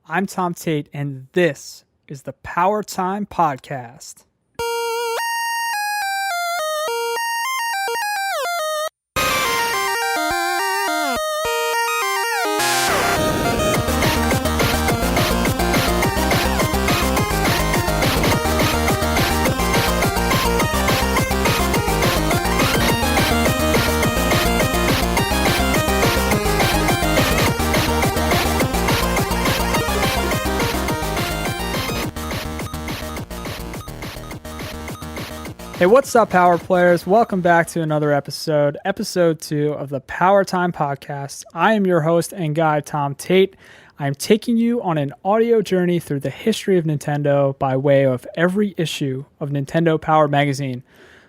I'm Tom Tate, and this is the Power Time Podcast. Hey, what's up, Power Players? Welcome back to another episode 2 of the Power Time Podcast. I am your host and guide, Tom Tate. I am taking you on an audio journey through the history of Nintendo by way of every issue of Nintendo Power Magazine.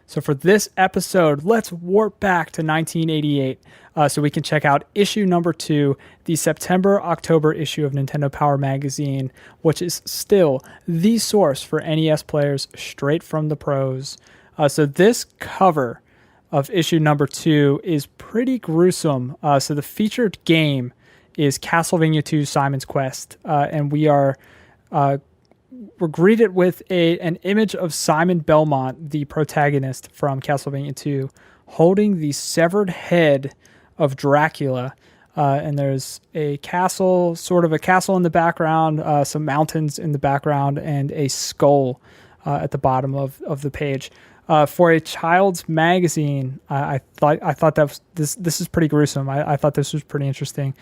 So for this episode, let's warp back to 1988 so we can check out issue number 2, the September-October issue of Nintendo Power Magazine, which is still the source for NES players straight from the pros. So this cover of issue number 2 is pretty gruesome. So the featured game is Castlevania II: Simon's Quest, and we're greeted with an image of Simon Belmont, the protagonist from Castlevania II, holding the severed head of Dracula. And there's a castle, sort of a castle in the background, some mountains in the background, and a skull at the bottom of the page. For a child's magazine, I thought that this is pretty gruesome. I thought this was pretty interesting.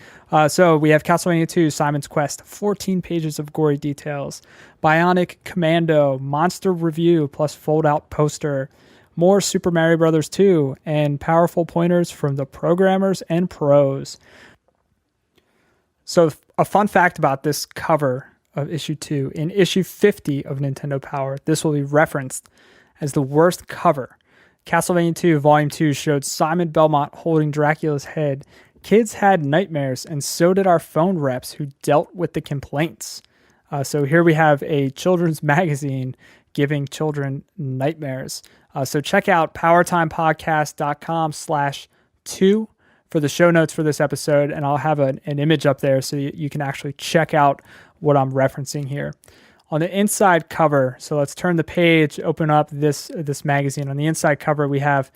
So we have Castlevania II: Simon's Quest, 14 pages of gory details, Bionic Commando, monster review plus fold-out poster, more Super Mario Bros. 2, and powerful pointers from the programmers and pros. So a fun fact about this cover of issue 2, in issue 50 of Nintendo Power, this will be referenced as the worst cover. Castlevania 2 Volume 2 showed Simon Belmont holding Dracula's head. Kids had nightmares, and so did our phone reps who dealt with the complaints. So here we have a children's magazine giving children nightmares. So check out powertimepodcast.com/2 for the show notes for this episode, and I'll have an image up there so you can actually check out what I'm referencing here. On the inside cover, so let's turn the page, open up this magazine. On the inside cover, we have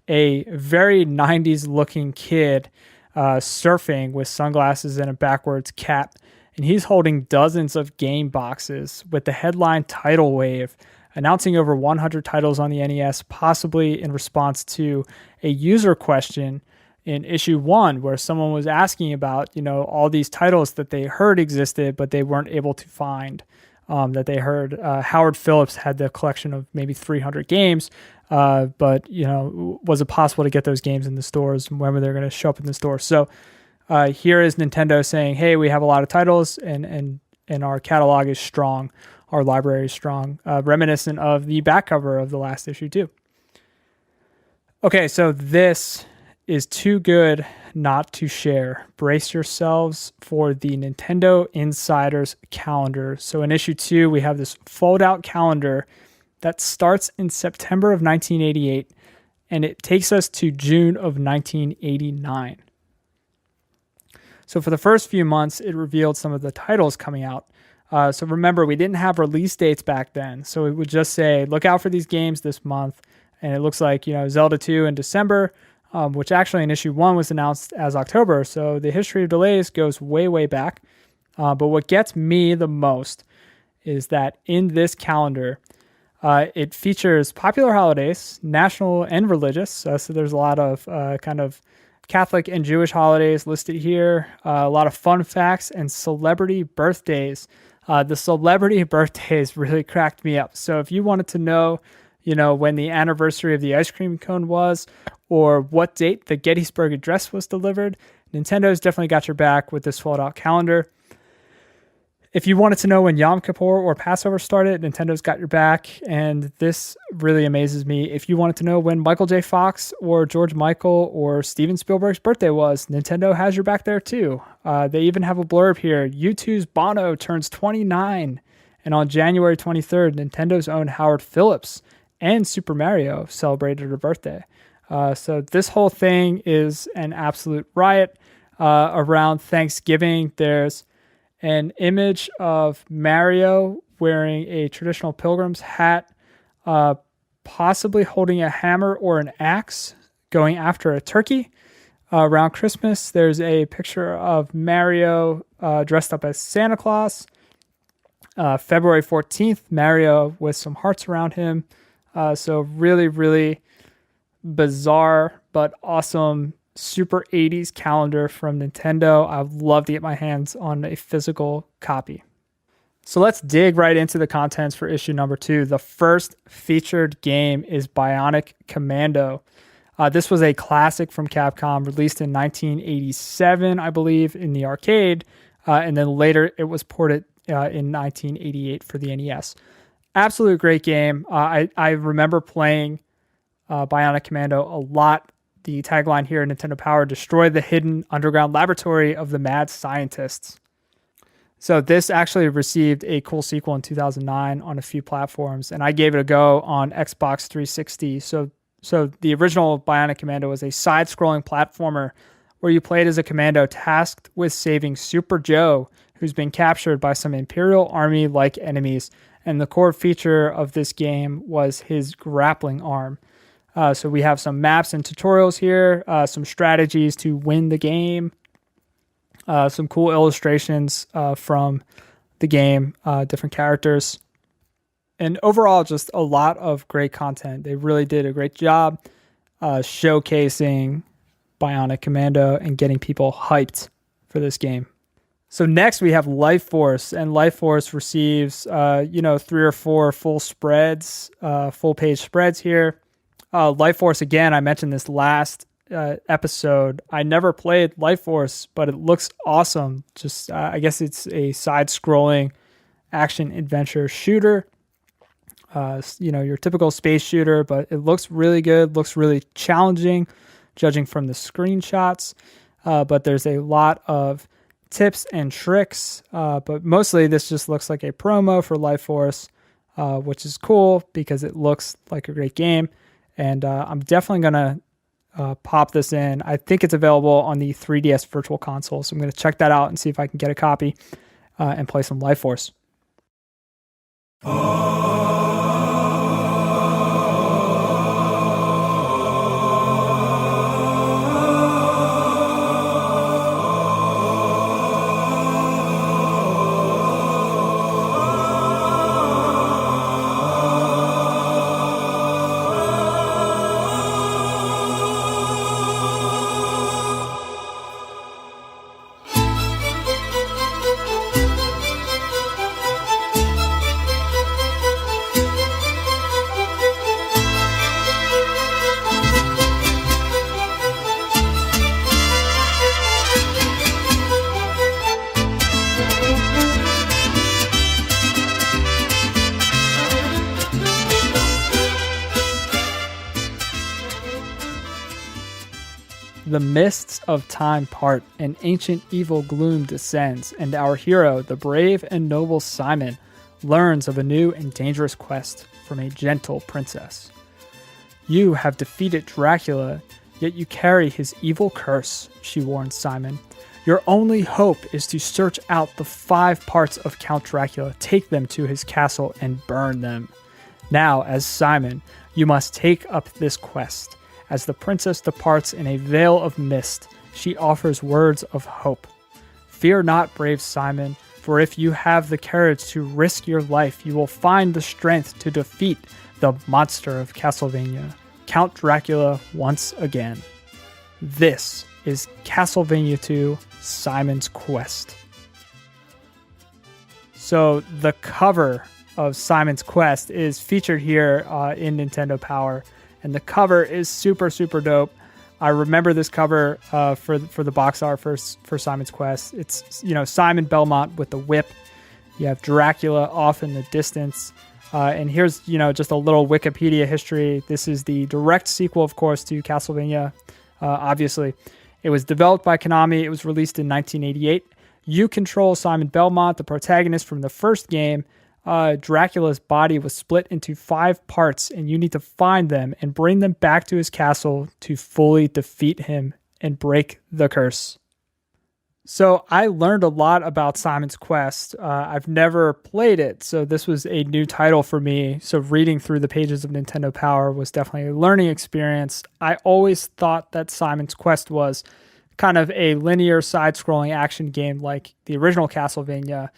a very 90s looking kid surfing with sunglasses and a backwards cap. And he's holding dozens of game boxes with the headline Tidal Wave, announcing over 100 titles on the NES, possibly in response to a user question in issue 1, where someone was asking about, all these titles that they heard existed, but they weren't able to find. That they heard Howard Phillips had the collection of maybe 300 games, but was it possible to get those games in the stores, and when were they going to show up in the store? So here is Nintendo saying, hey, we have a lot of titles, and our catalog is strong, our library is strong, reminiscent of the back cover of the last issue too. Okay, so this is too good not to share. Brace yourselves for the Nintendo Insiders calendar. So in issue 2, we have this fold-out calendar that starts in September of 1988, and it takes us to June of 1989. So for the first few months, it revealed some of the titles coming out. So remember, we didn't have release dates back then. So it would just say, look out for these games this month. And it looks like, Zelda 2 in December, which actually in issue 1 was announced as October. So the history of delays goes way, way back. But what gets me the most is that in this calendar, it features popular holidays, national and religious. So there's a lot of kind of Catholic and Jewish holidays listed here. A lot of fun facts and celebrity birthdays. The celebrity birthdays really cracked me up. So if you wanted to know, when the anniversary of the ice cream cone was, or what date the Gettysburg Address was delivered, Nintendo's definitely got your back with this fold-out calendar. If you wanted to know when Yom Kippur or Passover started, Nintendo's got your back, and this really amazes me. If you wanted to know when Michael J. Fox or George Michael or Steven Spielberg's birthday was, Nintendo has your back there too. They even have a blurb here. U2's Bono turns 29, and on January 23rd, Nintendo's own Howard Phillips and Super Mario celebrated her birthday. So this whole thing is an absolute riot. Around Thanksgiving, there's an image of Mario wearing a traditional pilgrim's hat, possibly holding a hammer or an axe, going after a turkey. Around Christmas, there's a picture of Mario dressed up as Santa Claus. February 14th, Mario with some hearts around him. So really, really bizarre but awesome super 80s calendar from Nintendo. I'd love to get my hands on a physical copy. So let's dig right into the contents for issue number 2. The first featured game is Bionic Commando. This was a classic from Capcom, released in 1987, I believe, in the arcade, and then later it was ported in 1988 for the NES. Absolute great game. I remember playing Bionic Commando a lot. The tagline here, Nintendo Power, destroy the hidden underground laboratory of the mad scientists. So this actually received a cool sequel in 2009 on a few platforms, and I gave it a go on Xbox 360. So the original Bionic Commando was a side-scrolling platformer where you played as a commando tasked with saving Super Joe, who's been captured by some Imperial Army-like enemies, and the core feature of this game was his grappling arm. So we have some maps and tutorials here, some strategies to win the game, some cool illustrations from the game, different characters, and overall just a lot of great content. They really did a great job showcasing Bionic Commando and getting people hyped for this game. So next we have Life Force, and Life Force receives 3 or 4 full spreads, full page spreads here. Life Force, again, I mentioned this last episode. I never played Life Force, but it looks awesome. Just I guess it's a side-scrolling action-adventure shooter. Your typical space shooter, but it looks really good, looks really challenging, judging from the screenshots. But there's a lot of tips and tricks, but mostly this just looks like a promo for Life Force, which is cool because it looks like a great game. And I'm definitely going to pop this in. I think it's available on the 3DS Virtual Console, so I'm going to check that out and see if I can get a copy and play some Life Force. The mists of time part, and ancient evil gloom descends, and our hero, the brave and noble Simon, learns of a new and dangerous quest from a gentle princess. You have defeated Dracula, yet you carry his evil curse, she warns Simon. Your only hope is to search out the 5 parts of Count Dracula, take them to his castle, and burn them. Now, as Simon, you must take up this quest. As the princess departs in a veil of mist, she offers words of hope. Fear not, brave Simon, for if you have the courage to risk your life, you will find the strength to defeat the monster of Castlevania, Count Dracula, once again. This is Castlevania II: Simon's Quest. So the cover of Simon's Quest is featured here in Nintendo Power. And the cover is super, super dope. I remember this cover for the box art for Simon's Quest. It's, Simon Belmont with the whip. You have Dracula off in the distance. And here's, just a little Wikipedia history. This is the direct sequel, of course, to Castlevania, obviously. It was developed by Konami. It was released in 1988. You control Simon Belmont, the protagonist from the first game. Dracula's body was split into 5 parts, and you need to find them and bring them back to his castle to fully defeat him and break the curse. So I learned a lot about Simon's Quest. I've never played it, so this was a new title for me. So reading through the pages of Nintendo Power was definitely a learning experience. I always thought that Simon's Quest was kind of a linear side-scrolling action game like the original Castlevania.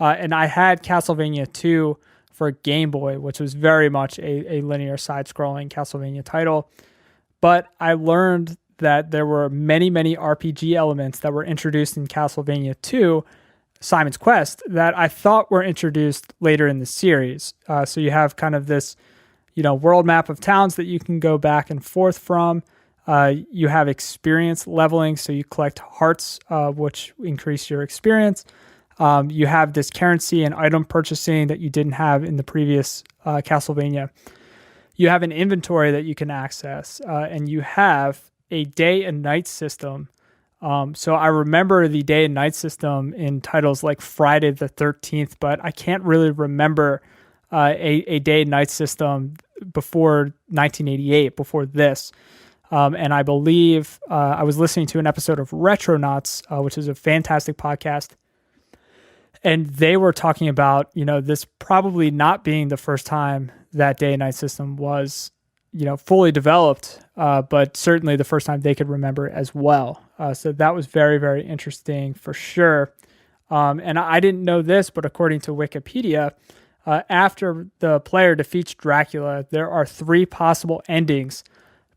And I had Castlevania II for Game Boy, which was very much a linear side-scrolling Castlevania title. But I learned that there were many, many RPG elements that were introduced in Castlevania II, Simon's Quest, that I thought were introduced later in the series. So you have kind of this, world map of towns that you can go back and forth from. You have experience leveling, so you collect hearts, which increase your experience. You have this currency and item purchasing that you didn't have in the previous Castlevania. You have an inventory that you can access, and you have a day and night system. So I remember the day and night system in titles like Friday the 13th, but I can't really remember a day and night system before 1988, before this. And I believe I was listening to an episode of Retronauts, which is a fantastic podcast. And they were talking about, this probably not being the first time that day and night system was, fully developed, but certainly the first time they could remember as well. So that was very, very interesting for sure. And I didn't know this, but according to Wikipedia, after the player defeats Dracula, there are 3 possible endings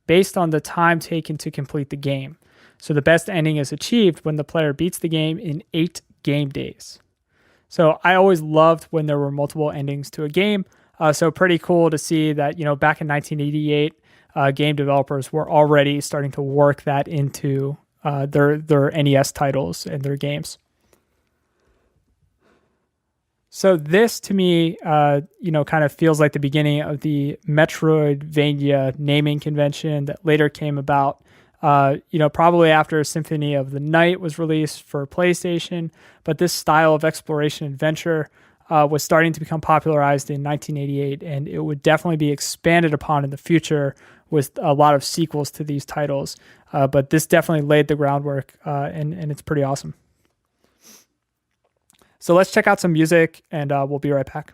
based on the time taken to complete the game. So the best ending is achieved when the player beats the game in 8 game days. So I always loved when there were multiple endings to a game. So pretty cool to see that, back in 1988, game developers were already starting to work that into their NES titles and their games. So this, to me, kind of feels like the beginning of the Metroidvania naming convention that later came about, probably after Symphony of the Night was released for PlayStation. But this style of exploration adventure was starting to become popularized in 1988, and it would definitely be expanded upon in the future with a lot of sequels to these titles. But this definitely laid the groundwork, and it's pretty awesome. So let's check out some music, and we'll be right back.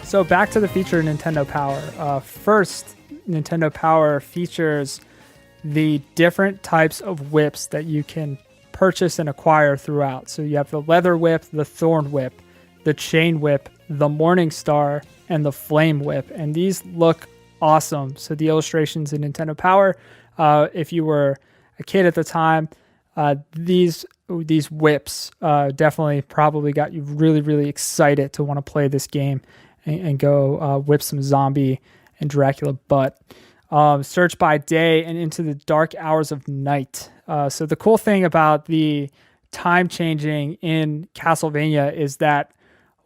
So back to the feature of Nintendo Power. First, Nintendo Power features the different types of whips that you can purchase and acquire throughout. So you have the leather whip, the thorn whip, the chain whip, the morning star, and the flame whip. And these look awesome. So the illustrations in Nintendo Power, if you were a kid at the time, these whips definitely probably got you really, really excited to want to play this game and go whip some zombie and Dracula butt. Search by day and into the dark hours of night. So the cool thing about the time changing in Castlevania is that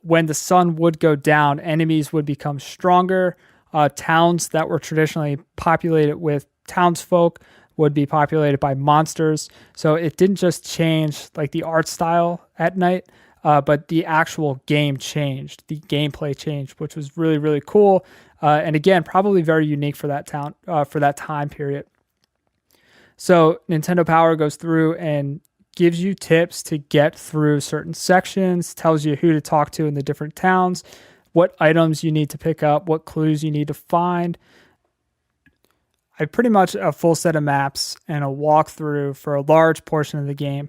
when the sun would go down, enemies would become stronger. Towns that were traditionally populated with townsfolk would be populated by monsters. So it didn't just change like the art style at night, but the actual game changed. The gameplay changed, which was really, really cool. And again, probably very unique for that time period. So Nintendo Power goes through and gives you tips to get through certain sections, tells you who to talk to in the different towns, what items you need to pick up, what clues you need to find. I pretty much a full set of maps and a walkthrough for a large portion of the game.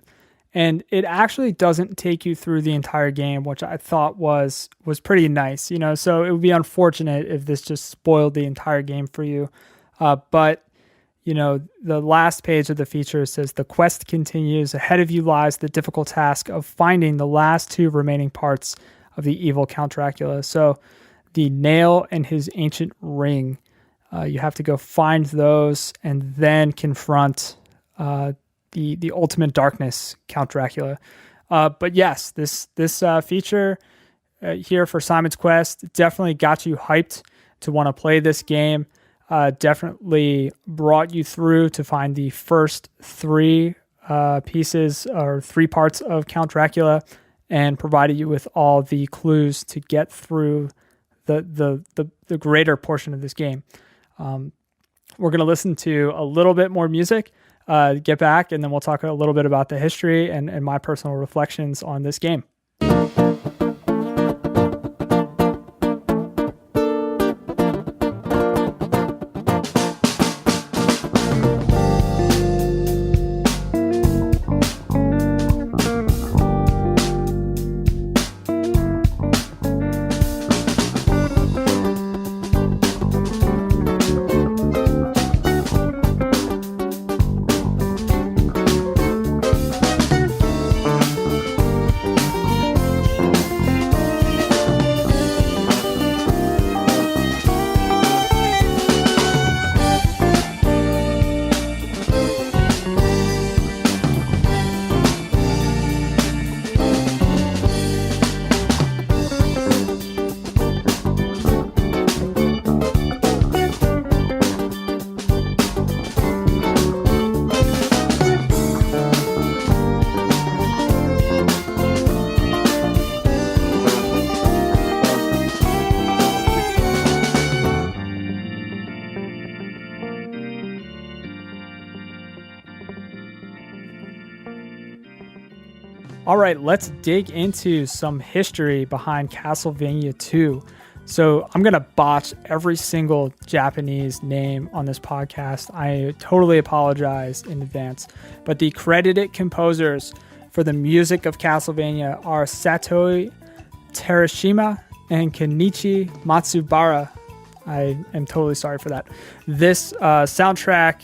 And it actually doesn't take you through the entire game, which I thought was pretty nice, so it would be unfortunate if this just spoiled the entire game for you. But the last page of the feature says the quest continues. Ahead of you lies the difficult task of finding the last 2 remaining parts of the evil Count Dracula. So the nail and his ancient ring, you have to go find those and then confront the ultimate darkness, Count Dracula. But yes, this feature here for Simon's Quest definitely got you hyped to want to play this game. Definitely brought you through to find the first 3 pieces or 3 parts of Count Dracula, and provided you with all the clues to get through the greater portion of this game. We're going to listen to a little bit more music, get back, and then we'll talk a little bit about the history and my personal reflections on this game. All right, let's dig into some history behind Castlevania II. So I'm going to botch every single Japanese name on this podcast. I totally apologize in advance. But the credited composers for the music of Castlevania are Satoe Terashima and Kenichi Matsubara. I am totally sorry for that. This soundtrack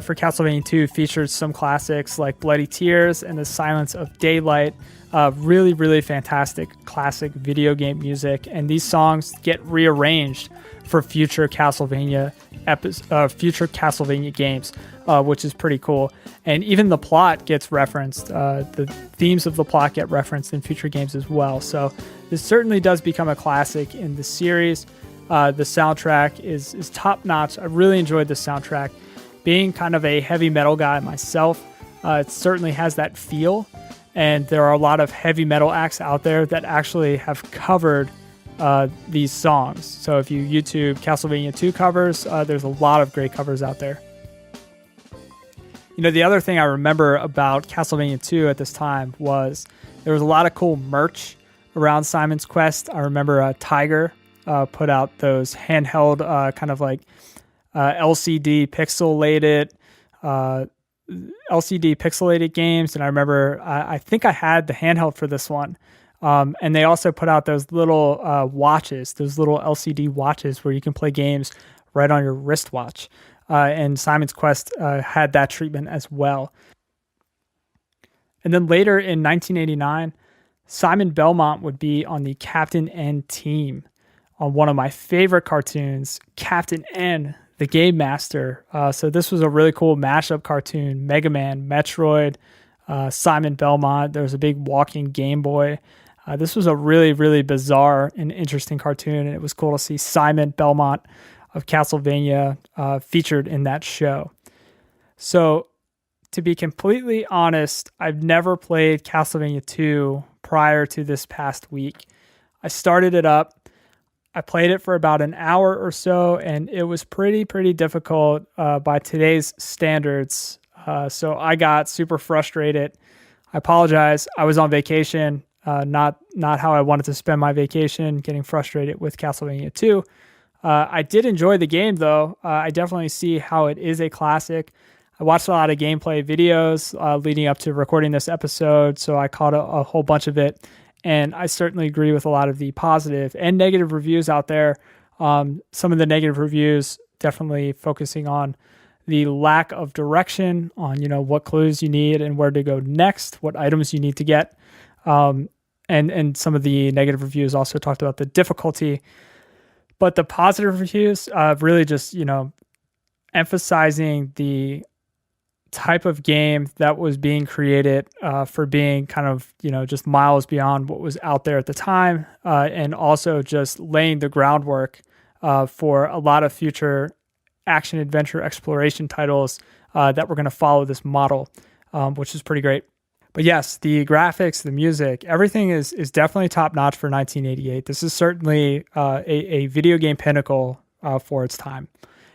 for Castlevania 2 features some classics like Bloody Tears and The Silence of Daylight. Really, really fantastic classic video game music. And these songs get rearranged for future Castlevania games, which is pretty cool. And even the plot gets referenced. The themes of the plot get referenced in future games as well. So this certainly does become a classic in the series. The soundtrack is top-notch. I really enjoyed the soundtrack. Being kind of a heavy metal guy myself, it certainly has that feel. And there are a lot of heavy metal acts out there that actually have covered these songs. So if you YouTube Castlevania 2 covers, there's a lot of great covers out there. The other thing I remember about Castlevania 2 at this time was there was a lot of cool merch around Simon's Quest. I remember Tiger put out those handheld kind of like LCD pixelated games, and I remember I think I had the handheld for this one, and they also put out those little watches, those little LCD watches where you can play games right on your wristwatch, and Simon's Quest had that treatment as well. And then later in 1989, Simon Belmont would be on the Captain N team on one of my favorite cartoons, Captain N, the Game Master. So this was a really cool mashup cartoon, Mega Man, Metroid, Simon Belmont. There was a big walking Game Boy. This was a really, really bizarre and interesting cartoon, and it was cool to see Simon Belmont of Castlevania featured in that show. So to be completely honest, I've never played Castlevania 2 prior to this past week. I started it up. I played it for about an hour or so, and it was pretty difficult by today's standards. So I got super frustrated. I apologize. I was on vacation, not how I wanted to spend my vacation, getting frustrated with Castlevania 2. I did enjoy the game, though. I definitely see how it is a classic. I watched a lot of gameplay videos leading up to recording this episode, so I caught a whole bunch of it, and I certainly agree with a lot of the positive and negative reviews out there. Some of the negative reviews definitely focusing on the lack of direction on, what clues you need and where to go next, what items you need to get. And some of the negative reviews also talked about the difficulty. But the positive reviews really just, emphasizing the type of game that was being created for being kind of, just miles beyond what was out there at the time, and also just laying the groundwork for a lot of future action adventure exploration titles that were going to follow this model, which is pretty great. But yes, the graphics, the music, everything is definitely top notch for 1988. This is certainly a video game pinnacle for its time.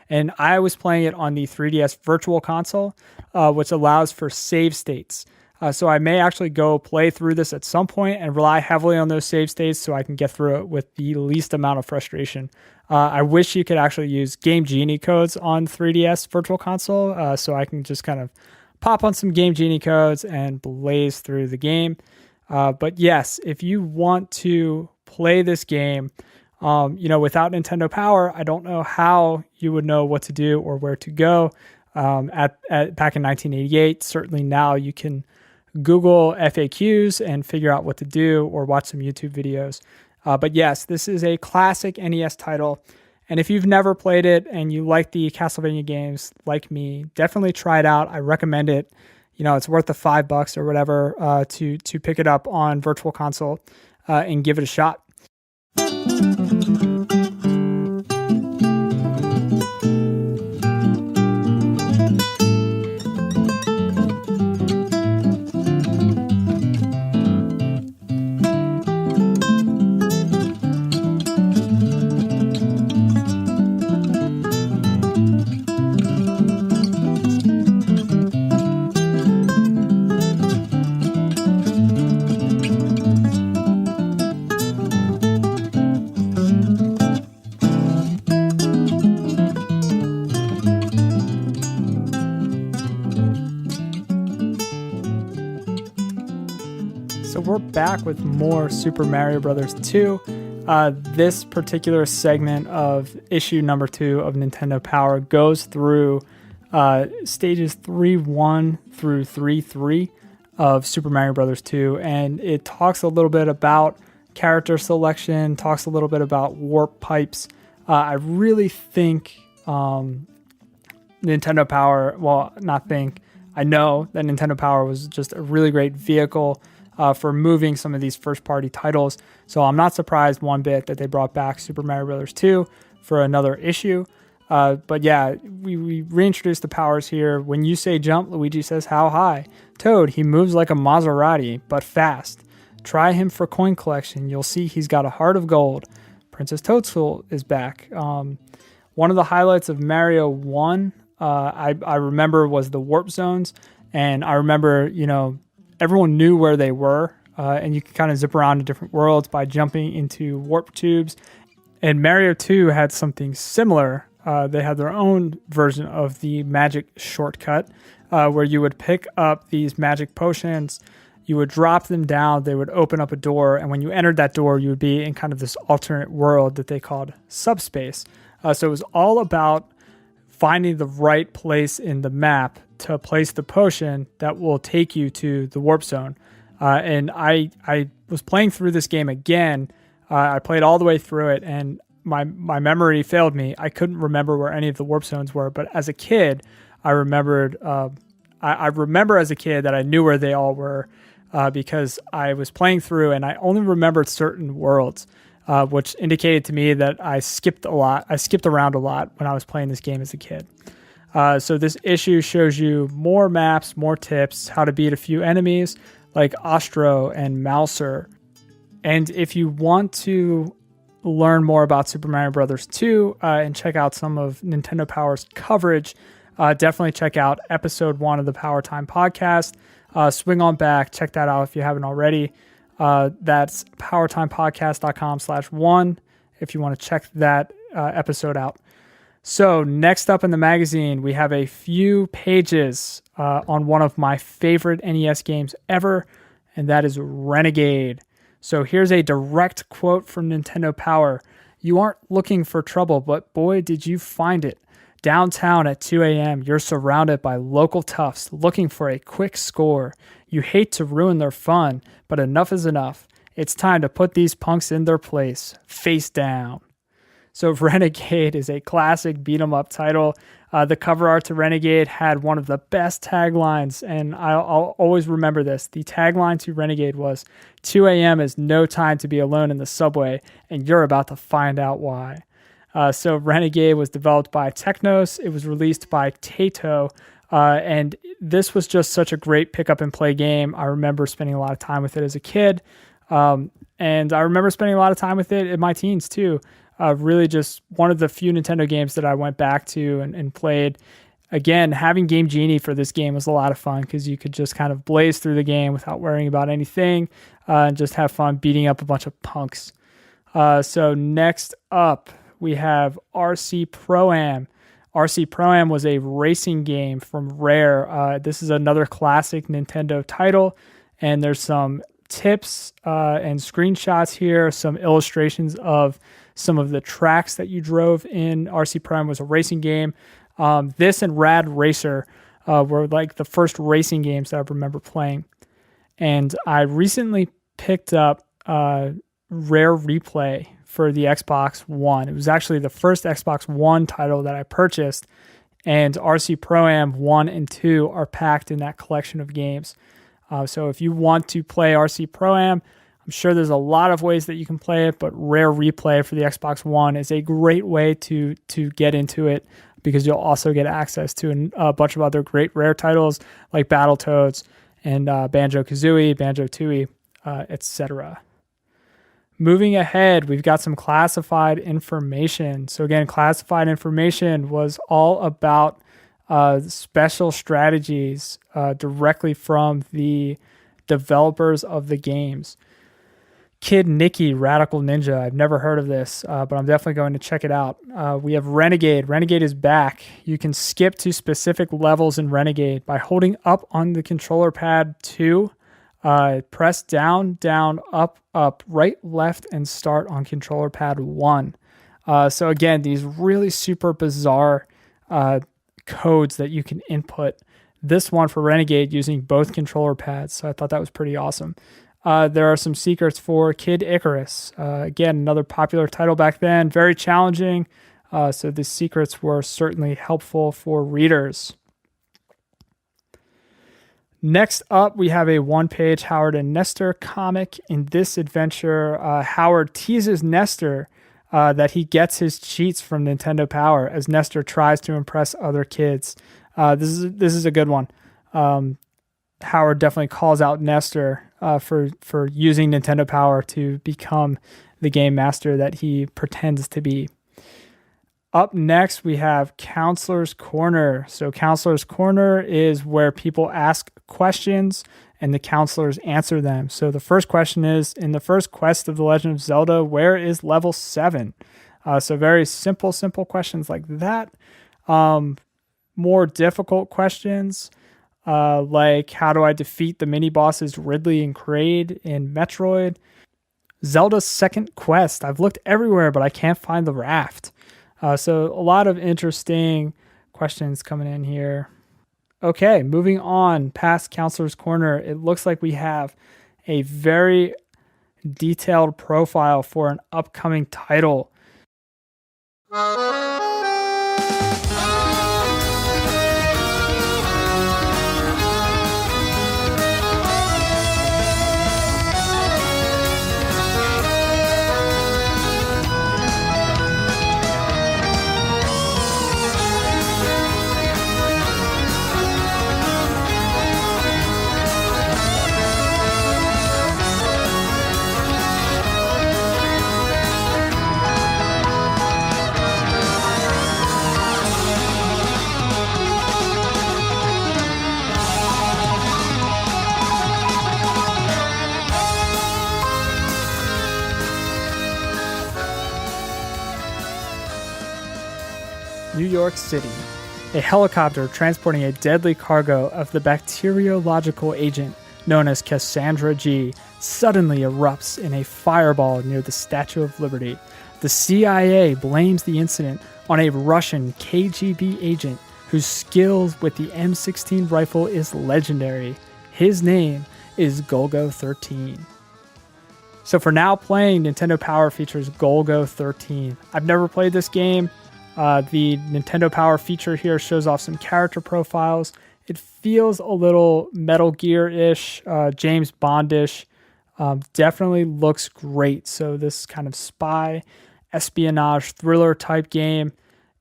And I was playing it on the 3DS Virtual Console, which allows for save states. So I may actually go play through this at some point and rely heavily on those save states so I can get through it with the least amount of frustration. I wish you could actually use Game Genie codes on 3DS Virtual Console, so I can just kind of pop on some Game Genie codes and blaze through the game. But yes, if you want to play this game, without Nintendo Power, I don't know how you would know what to do or where to go. Back in 1988, certainly now you can Google FAQs and figure out what to do or watch some YouTube videos. But yes, this is a classic NES title. And if you've never played it and you like the Castlevania games like me, definitely try it out. I recommend it. It's worth the $5 or whatever to pick it up on Virtual Console and give it a shot. So we're back with more Super Mario Bros. 2. This particular segment of issue number 2 of Nintendo Power goes through stages 3-1 through 3-3 of Super Mario Bros. 2, and it talks a little bit about character selection, talks a little bit about warp pipes. I really think Nintendo Power, I know that Nintendo Power was just a really great vehicle for moving some of these first-party titles. So I'm not surprised one bit that they brought back Super Mario Bros. 2 for another issue. But yeah, we reintroduced the powers here. When you say jump, Luigi says how high. Toad, he moves like a Maserati, but fast. Try him for coin collection. You'll see he's got a heart of gold. Princess Toadstool is back. One of the highlights of Mario 1, I remember, was the warp zones. And I remember, everyone knew where they were, and you could kind of zip around to different worlds by jumping into warp tubes. And Mario 2 had something similar. They had their own version of the magic shortcut, where you would pick up these magic potions, you would drop them down, they would open up a door, and when you entered that door, you would be in kind of this alternate world that they called subspace. So it was all about finding the right place in the map to place the potion that will take you to the warp zone. And I was playing through this game again. I played all the way through it, and my memory failed me. I couldn't remember where any of the warp zones were, but as a kid, I remembered. I remember as a kid that I knew where they all were because I was playing through, and I only remembered certain worlds, which indicated to me that I skipped a lot. I skipped around a lot when I was playing this game as a kid. So this issue shows you more maps, more tips, how to beat a few enemies like Ostro and Mouser. And if you want to learn more about Super Mario Bros. 2 and check out some of Nintendo Power's coverage, definitely check out episode 1 of the Power Time podcast. Swing on back, check that out if you haven't already. That's powertimepodcast.com/1 if you want to check that episode out. So next up in the magazine, we have a few pages on one of my favorite NES games ever, and that is Renegade. So here's a direct quote from Nintendo Power. "You aren't looking for trouble, but boy, did you find it. Downtown at 2 a.m., you're surrounded by local toughs looking for a quick score. You hate to ruin their fun, but enough is enough. It's time to put these punks in their place. Face down." So Renegade is a classic beat-em-up title. The cover art to Renegade had one of the best taglines, and I'll always remember this. The tagline to Renegade was, "2 a.m. is no time to be alone in the subway, and you're about to find out why." So Renegade was developed by Technos. It was released by Taito, and this was just such a great pick-up-and-play game. I remember spending a lot of time with it as a kid, and I remember spending a lot of time with it in my teens, too. Really just one of the few Nintendo games that I went back to and played. Again, having Game Genie for this game was a lot of fun because you could just kind of blaze through the game without worrying about anything and just have fun beating up a bunch of punks. So next up, we have RC Pro-Am. RC Pro-Am was a racing game from Rare. This is another classic Nintendo title, and there's some tips and screenshots here, some illustrations of some of the tracks that you drove in RC Pro-Am. Was a racing game. This and Rad Racer were like the first racing games that I remember playing. And I recently picked up Rare Replay for the Xbox One. It was actually the first Xbox One title that I purchased, and RC Pro-Am 1 and 2 are packed in that collection of games. So if you want to play RC Pro-Am, I'm sure there's a lot of ways that you can play it, but Rare Replay for the Xbox One is a great way to get into it because you'll also get access to a bunch of other great Rare titles like Battletoads and Banjo-Kazooie, Banjo-Tooie, etc. Moving ahead, we've got some classified information. So again, classified information was all about special strategies directly from the developers of the games. Kid Nicky Radical Ninja. I've never heard of this, but I'm definitely going to check it out. We have Renegade. Renegade is back. You can skip to specific levels in Renegade by holding up on the controller pad 2. Press down, down, up, up, right, left, and start on controller pad 1. So again, these really super bizarre codes that you can input. This one for Renegade using both controller pads. So I thought that was pretty awesome. There are some secrets for Kid Icarus. Again, another popular title back then, very challenging. So the secrets were certainly helpful for readers. Next up, we have a one-page Howard and Nestor comic. In this adventure, Howard teases Nestor that he gets his cheats from Nintendo Power as Nestor tries to impress other kids. This is a good one. Howard definitely calls out Nestor for using Nintendo Power to become the game master that he pretends to be. Up next, we have Counselor's Corner. So Counselor's Corner is where people ask questions and the counselors answer them. So the first question is, in the first quest of The Legend of Zelda, where is level 7? So very simple questions like that. More difficult questions, like how do I defeat the mini-bosses Ridley and Kraid in Metroid? Zelda's second quest. I've looked everywhere, but I can't find the raft. So a lot of interesting questions coming in here. Okay, moving on past Counselor's Corner, it looks like we have a very detailed profile for an upcoming title. New York City. A helicopter transporting a deadly cargo of the bacteriological agent known as Cassandra G suddenly erupts in a fireball near the Statue of Liberty. The CIA blames the incident on a Russian KGB agent whose skills with the M16 rifle is legendary. His name is Golgo 13. So for Now Playing, Nintendo Power features Golgo 13. I've never played this game. The Nintendo Power feature here shows off some character profiles. It feels a little Metal Gear-ish, James Bond-ish. Definitely looks great. So this kind of spy, espionage, thriller type game.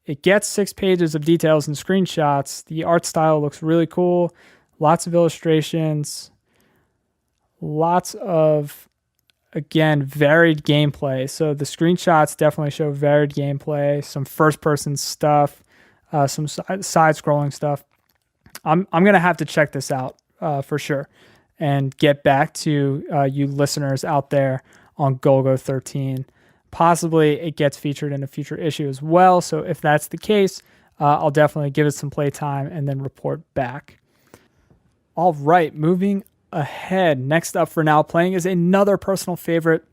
It gets 6 pages of details and screenshots. The art style looks really cool. Lots of illustrations. Lots of, again, varied gameplay. So the screenshots definitely show varied gameplay, some first-person stuff, some side-scrolling stuff. I'm going to have to check this out for sure and get back to you listeners out there on Golgo 13. Possibly it gets featured in a future issue as well. So if that's the case, I'll definitely give it some playtime and then report back. All right, moving ahead. Next up for Now Playing is another personal favorite.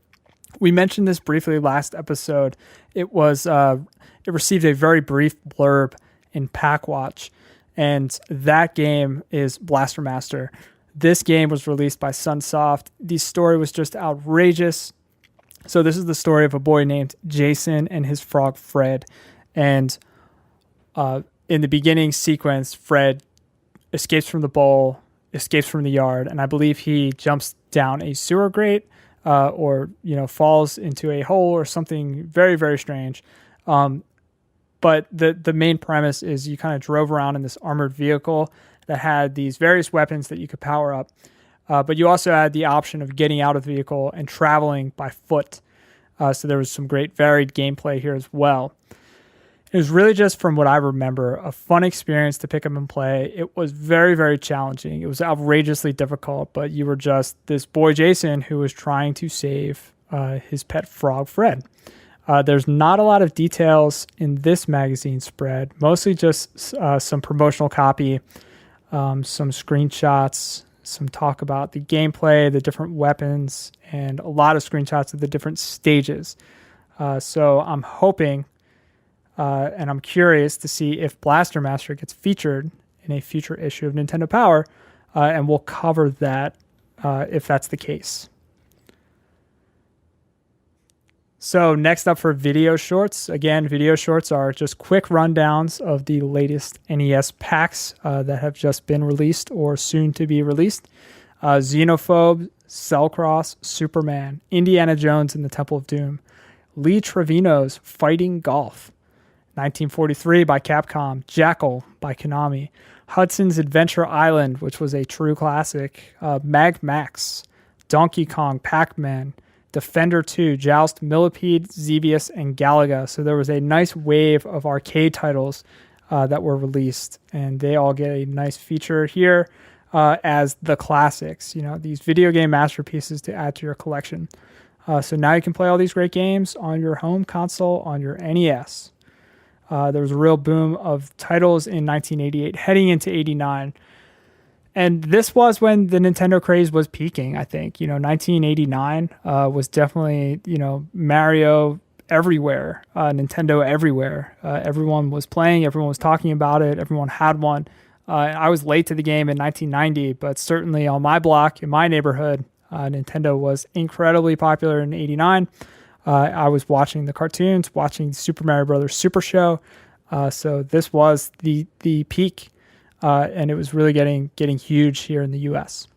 We mentioned this briefly last episode. It received a very brief blurb in Pack Watch, and that game is Blaster Master. This game was released by Sunsoft. The story was just outrageous. So this is the story of a boy named Jason and his frog Fred. And in the beginning sequence, Fred escapes from the bowl, escapes from the yard, and I believe he jumps down a sewer grate or falls into a hole or something very, very strange. But the main premise is you kind of drove around in this armored vehicle that had these various weapons that you could power up. But you also had the option of getting out of the vehicle and traveling by foot. So there was some great varied gameplay here as well. It was really just, from what I remember, a fun experience to pick up and play. It was very, very challenging. It was outrageously difficult, but you were just this boy Jason who was trying to save his pet frog Fred. There's not a lot of details in this magazine spread, mostly just some promotional copy, some screenshots, some talk about the gameplay, the different weapons, and a lot of screenshots of the different stages. So I'm hoping and I'm curious to see if Blaster Master gets featured in a future issue of Nintendo Power, and we'll cover that if that's the case. So next up for video shorts. Again, video shorts are just quick rundowns of the latest NES packs that have just been released or soon to be released. Xenophobe, Cellcross, Superman, Indiana Jones and the Temple of Doom, Lee Trevino's Fighting Golf, 1943 by Capcom, Jackal by Konami, Hudson's Adventure Island, which was a true classic, Mag Max, Donkey Kong, Pac-Man, Defender 2, Joust, Millipede, Xevious, and Galaga. So there was a nice wave of arcade titles that were released, and they all get a nice feature here as the classics, these video game masterpieces to add to your collection. So now you can play all these great games on your home console, on your NES. There was a real boom of titles in 1988, heading into 89. And this was when the Nintendo craze was peaking, I think. 1989 was definitely, Mario everywhere, Nintendo everywhere. Everyone was playing, everyone was talking about it, everyone had one. I was late to the game in 1990, but certainly on my block, in my neighborhood, Nintendo was incredibly popular in 89. I was watching the cartoons, watching Super Mario Brothers Super Show. So this was the peak. And it was really getting huge here in the US.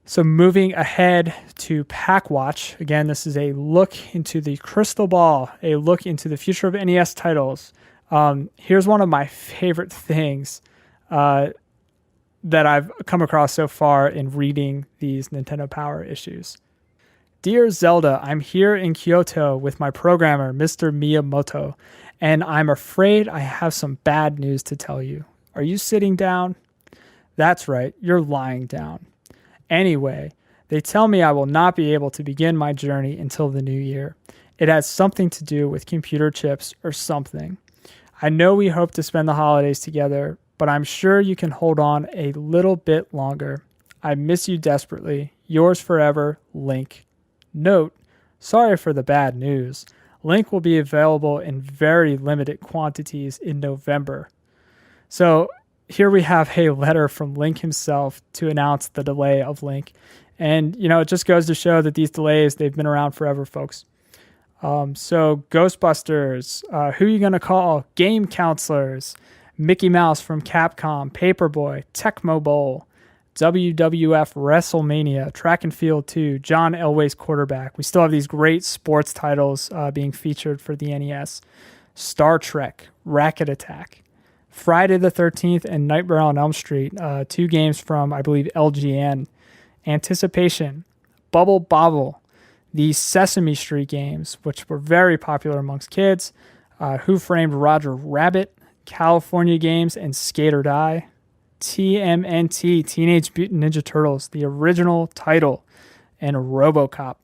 So moving ahead to Pack Watch. Again, this is a look into the crystal ball, a look into the future of NES titles. Here's one of my favorite things that I've come across so far in reading these Nintendo Power issues. Dear Zelda, I'm here in Kyoto with my programmer, Mr. Miyamoto, and I'm afraid I have some bad news to tell you. Are you sitting down? That's right, you're lying down. Anyway, they tell me I will not be able to begin my journey until the new year. It has something to do with computer chips or something. I know we hope to spend the holidays together, but I'm sure you can hold on a little bit longer. I miss you desperately. Yours forever, Link. Note, sorry for the bad news. Link will be available in very limited quantities in November. So here we have a letter from Link himself to announce the delay of Link. And, it just goes to show that these delays, they've been around forever, folks. So Ghostbusters, Who You Gonna Call, Game Counselors, Mickey Mouse from Capcom, Paperboy, Tecmo Bowl, WWF WrestleMania, Track and Field 2, John Elway's Quarterback. We still have these great sports titles being featured for the NES. Star Trek, Racket Attack, Friday the 13th, and Nightmare on Elm Street, 2 games from, I believe, LGN. Anticipation, Bubble Bobble, the Sesame Street games, which were very popular amongst kids, Who Framed Roger Rabbit, California Games, and Skate or Die. TMNT, Teenage Mutant Ninja Turtles, the original title, and RoboCop.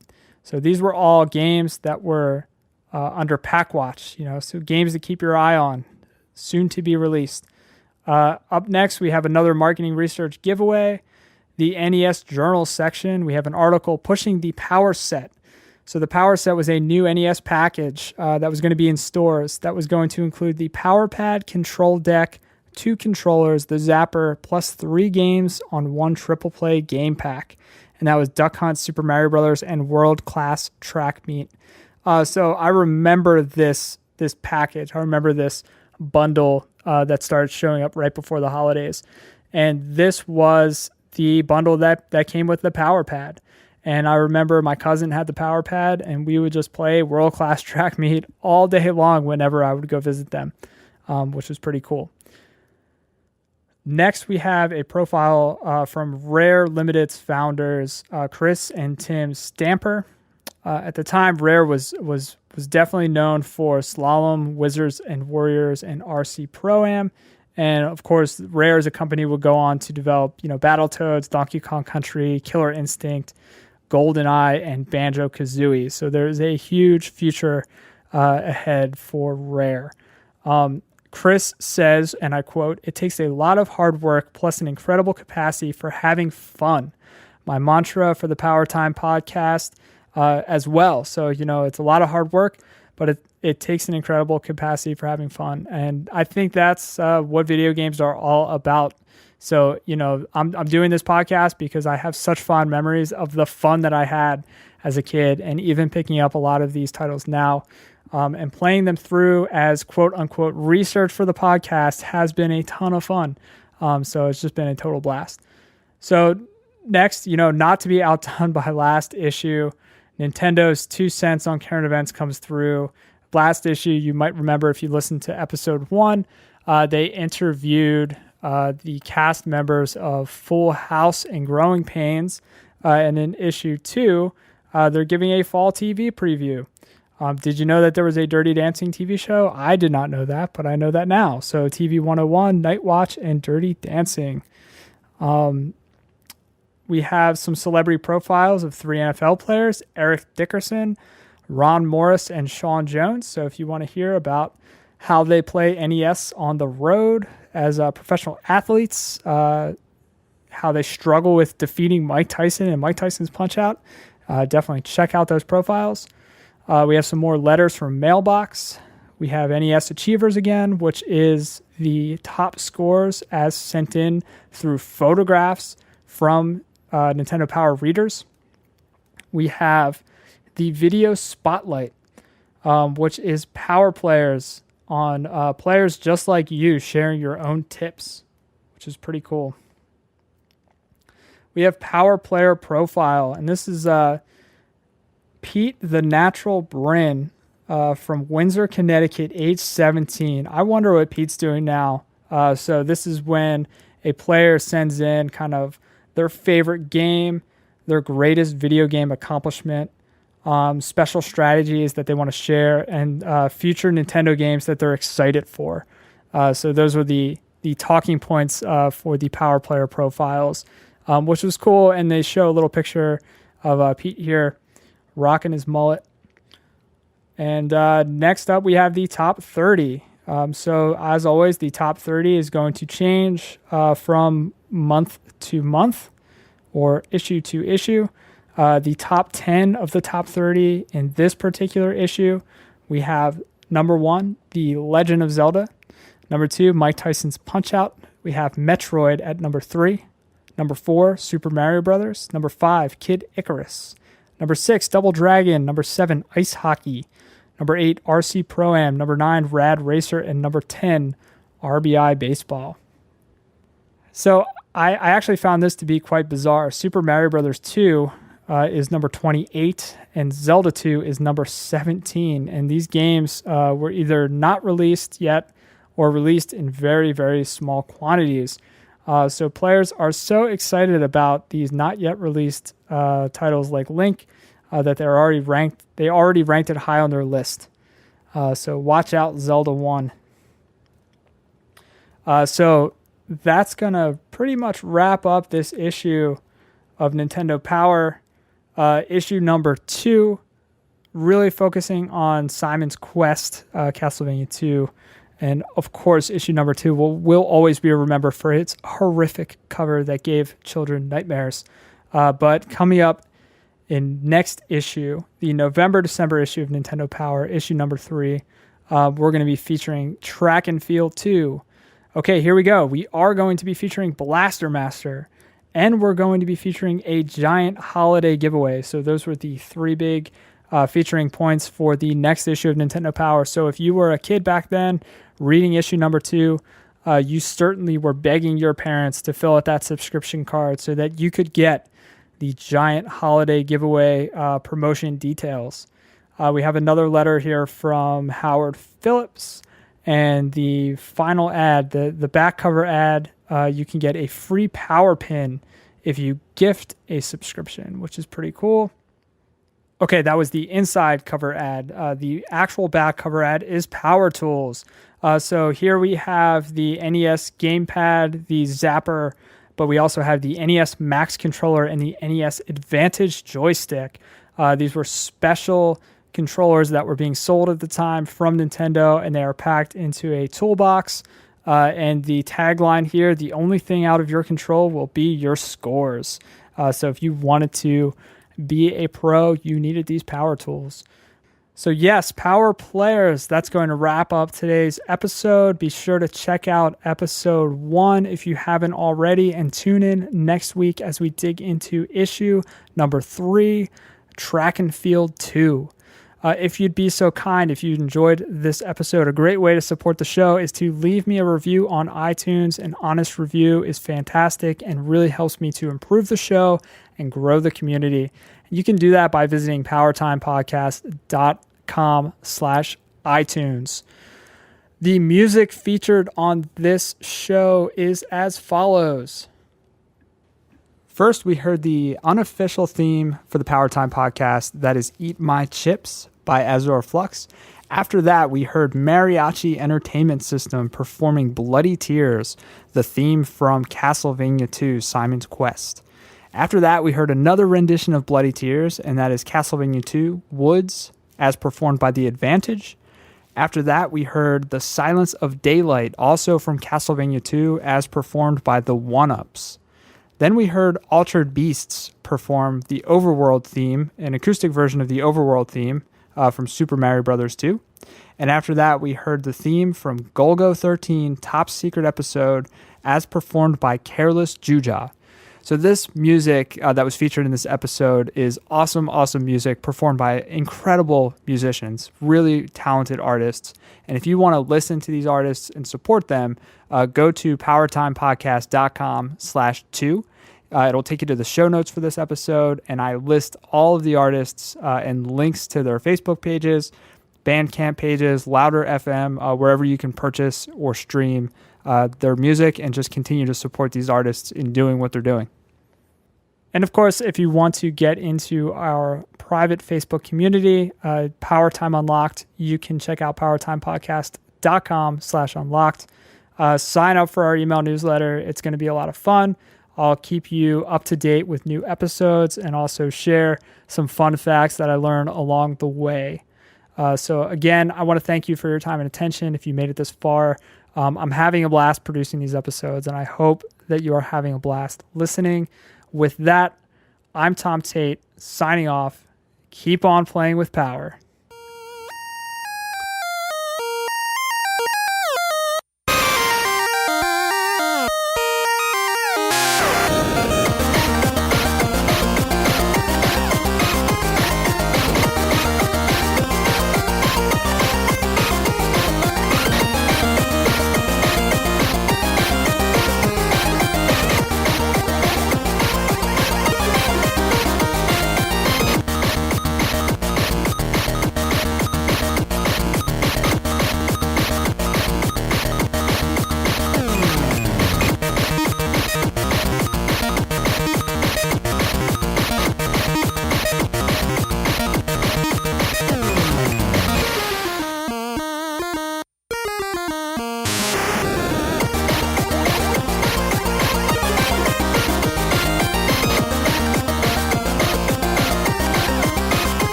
So these were all games that were under Pack Watch, so games to keep your eye on, soon to be released. Up next, we have another marketing research giveaway. The NES Journal section, we have an article pushing the Power Set. So the Power Set was a new NES package that was going to be in stores that was going to include the Power Pad, Control Deck, 2 controllers, the Zapper, plus 3 games on 1 triple play game pack. And that was Duck Hunt, Super Mario Brothers, and World Class Track Meet. So I remember this package. I remember this bundle that started showing up right before the holidays. And this was the bundle that came with the Power Pad. And I remember my cousin had the Power Pad, and we would just play World Class Track Meet all day long whenever I would go visit them, which was pretty cool. Next, we have a profile from Rare Limited's founders, Chris and Tim Stamper. At the time, Rare was definitely known for Slalom, Wizards and Warriors, and RC Pro-Am. And of course, Rare as a company would go on to develop, Battletoads, Donkey Kong Country, Killer Instinct, GoldenEye, and Banjo-Kazooie. So there's a huge future ahead for Rare. Chris says, and I quote, "It takes a lot of hard work plus an incredible capacity for having fun." My mantra for the Power Time podcast as well. So, it's a lot of hard work, but it takes an incredible capacity for having fun. And I think that's what video games are all about. So, I'm doing this podcast because I have such fond memories of the fun that I had as a kid, and even picking up a lot of these titles now. And playing them through as quote-unquote research for the podcast has been a ton of fun. So it's just been a total blast. So next, not to be outdone by last issue, Nintendo's 2 cents on current events comes through. Last issue, you might remember if you listened to episode 1, they interviewed the cast members of Full House and Growing Pains. And in issue 2, they're giving a fall TV preview. Did you know that there was a Dirty Dancing TV show? I did not know that, but I know that now. So TV 101, Night Watch, and Dirty Dancing. We have some celebrity profiles of 3 NFL players, Eric Dickerson, Ron Morris, and Sean Jones. So if you want to hear about how they play NES on the road as professional athletes, how they struggle with defeating Mike Tyson and Mike Tyson's Punch-Out, definitely check out those profiles. We have some more letters from Mailbox. We have NES Achievers again, which is the top scores as sent in through photographs from Nintendo Power readers. We have the Video Spotlight, which is Power players on players just like you sharing your own tips, which is pretty cool. We have Power Player Profile, and this is Pete the Natural Bryn from Windsor, Connecticut, age 17. I wonder what Pete's doing now. So this is when a player sends in kind of their favorite game, their greatest video game accomplishment, special strategies that they want to share, and future Nintendo games that they're excited for. So those were the talking points for the Power Player Profiles, which was cool. And they show a little picture of Pete here rocking his mullet. And next up, we have the top 30. So as always, the top 30 is going to change from month to month or issue to issue. The top 10 of the top 30 in this particular issue, we have number 1, The Legend of Zelda. Number 2, Mike Tyson's Punch-Out. We have Metroid at number 3. Number 4, Super Mario Brothers. Number 5, Kid Icarus. Number 6, Double Dragon. Number 7, Ice Hockey. Number 8, RC Pro-Am. Number 9, Rad Racer. And number 10, RBI Baseball. So I actually found this to be quite bizarre. Super Mario Brothers 2 is number 28, and Zelda 2 is number 17. And these games were either not released yet or released in very, very small quantities. So players are so excited about these not yet released titles like Link that they already ranked it high on their list. So watch out, Zelda 1. So that's going to pretty much wrap up this issue of Nintendo Power. Issue number 2, really focusing on Simon's Quest, Castlevania II. And of course, issue number 2 will always be remembered for its horrific cover that gave children nightmares. But coming up in next issue, the November-December issue of Nintendo Power, issue number 3, we're going to be featuring Track and Field 2. Okay, here we go. We are going to be featuring Blaster Master, and we're going to be featuring a giant holiday giveaway. So those were the 3 big featuring points for the next issue of Nintendo Power. So if you were a kid back then reading issue number 2, you certainly were begging your parents to fill out that subscription card so that you could get the giant holiday giveaway promotion details. We have another letter here from Howard Phillips, and the final ad, the back cover ad, you can get a free power pin if you gift a subscription, which is pretty cool. Okay, that was the inside cover ad. The actual back cover ad is Power Tools. So here we have the NES gamepad, the Zapper, but we also have the NES Max controller and the NES Advantage joystick. These were special controllers that were being sold at the time from Nintendo, and they are packed into a toolbox. And the tagline here, the only thing out of your control will be your scores. So if you wanted to be a pro, you needed these power tools. So yes, power players, that's going to wrap up today's episode. Be sure to check out episode 1 if you haven't already, and tune in next week as we dig into issue number 3, Track and Field 2. If you'd be so kind, if you enjoyed this episode, a great way to support the show is to leave me a review on iTunes. An honest review is fantastic and really helps me to improve the show and grow the community. You can do that by visiting powertimepodcast.com/iTunes. The music featured on this show is as follows. First, we heard the unofficial theme for the Power Time podcast, that is Eat My Chips by Azure Flux. After that, we heard Mariachi Entertainment System performing Bloody Tears, the theme from Castlevania II, Simon's Quest. After that, we heard another rendition of Bloody Tears, and that is Castlevania II, Woods, as performed by The Advantage. After that, we heard The Silence of Daylight, also from Castlevania II, as performed by The One-Ups. Then we heard Altered Beasts perform the Overworld theme, an acoustic version of the Overworld theme from Super Mario Brothers 2. And after that, we heard the theme from Golgo 13 Top Secret Episode as performed by Careless Juja. So this music that was featured in this episode is awesome music performed by incredible musicians, really talented artists. And if you want to listen to these artists and support them, go to powertimepodcast.com/2. It'll take you to the show notes for this episode, and I list all of the artists and links to their Facebook pages, Bandcamp pages, Louder FM, wherever you can purchase or stream their music, and just continue to support these artists in doing what they're doing. And of course, if you want to get into our private Facebook community, Power Time Unlocked, you can check out powertimepodcast.com/unlocked. Sign up for our email newsletter. It's going to be a lot of fun. I'll keep you up to date with new episodes and also share some fun facts that I learned along the way. So again, I want to thank you for your time and attention. If you made it this far, I'm having a blast producing these episodes, and I hope that you are having a blast listening. With that, I'm Tom Tate signing off. Keep on playing with power.